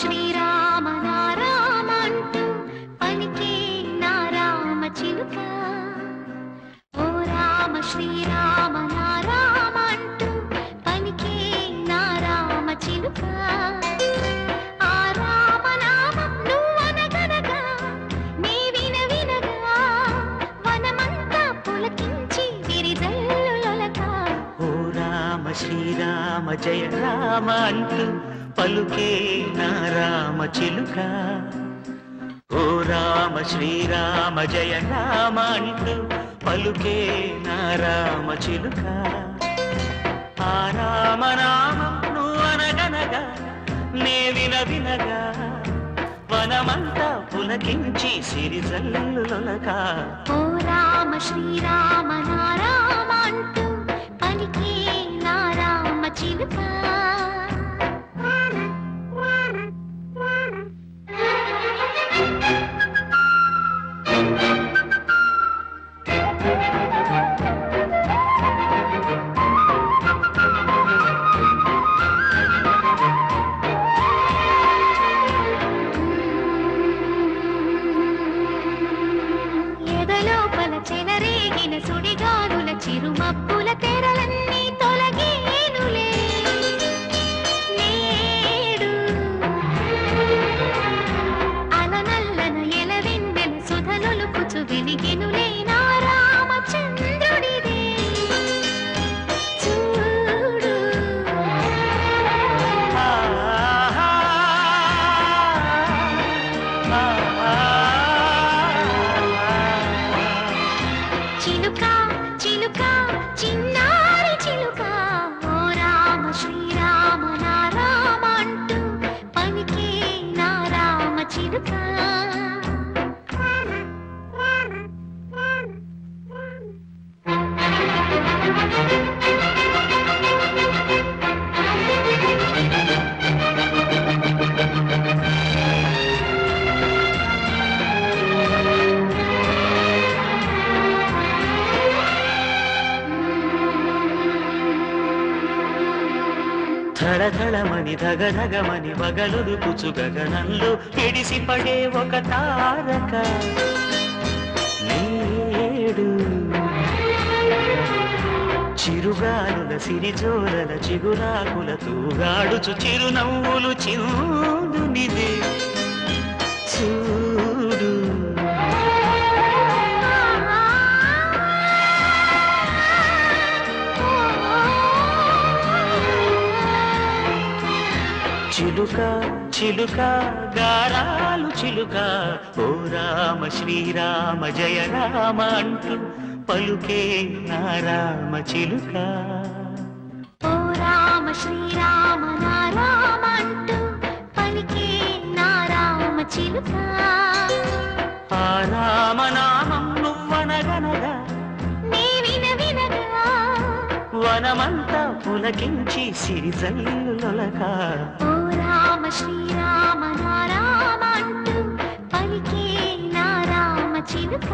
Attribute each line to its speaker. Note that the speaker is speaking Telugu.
Speaker 1: శ్రీరామ నారామ అంటూ పలికే నారామ చిలుక. ఓ రామ శ్రీరామ నారామ అంటూ పలికే నారామ చిలుక. ఆ రామనామం నువ్వనగనగా నీ వినగా వనమంతా పులకించి విరిజల్లులొలక.
Speaker 2: ఓ రామ శ్రీరామ జయ రామ అంటూ పలుకే నారామ చిలుక. ఓ రామ శ్రీరామ జయ రామ అంటూ పలుకే నారామ చిలుక. ఆ రామనామం నువ్వనగనగా నే వినగా వనమంతా పులకించి సిరిజల్లులొలక.
Speaker 1: ఓ రామ శ్రీరామ నారామ అంటూ పలికే నారామ చిలుక. ఎదలోపల చెలరేగిన సుడిగాలుల చిరుమప్పుల తెరలన్నీ తొలగేనులే నేడు. అలనల్లన ఎలవెన్నెల సుధనులుకుచు వెలిగెనులే నా రామచంద్రుడిదే చూడు. చిలుక చిలుక చిన్నారి చిలుక. ఓ రామ శ్రీరామ నారామ అంటూ పలికే నారామ చిలుక.
Speaker 2: ధడధడమని ధగధగమని వగలుదుకుచు గగనంలో ఎడిసిపడే ఒక తారక నేడు. చిరుగాలుల సిరిజోరల చిగురాకుల తూగాడుచు చిరునవ్వులు చిందునిదే చూడు. చిలుక చిలుక గారాలు చిలుక. ఓ రామ శ్రీరామ జయ రామ అంటూ పలుకే నారామ చిలుక.
Speaker 1: ఓ రామ శ్రీరామ నారామ అంటూ పలికే నారామ చిలుక.
Speaker 2: ఆ రామనామం నువ్వనగనగా
Speaker 1: నీ వినగా
Speaker 2: వనమంతా పులకించి సిరిజల్లులొలక.
Speaker 1: ఓ రామ శ్రీరామ నారామ అంటూ పలికే నారామ చిలుక.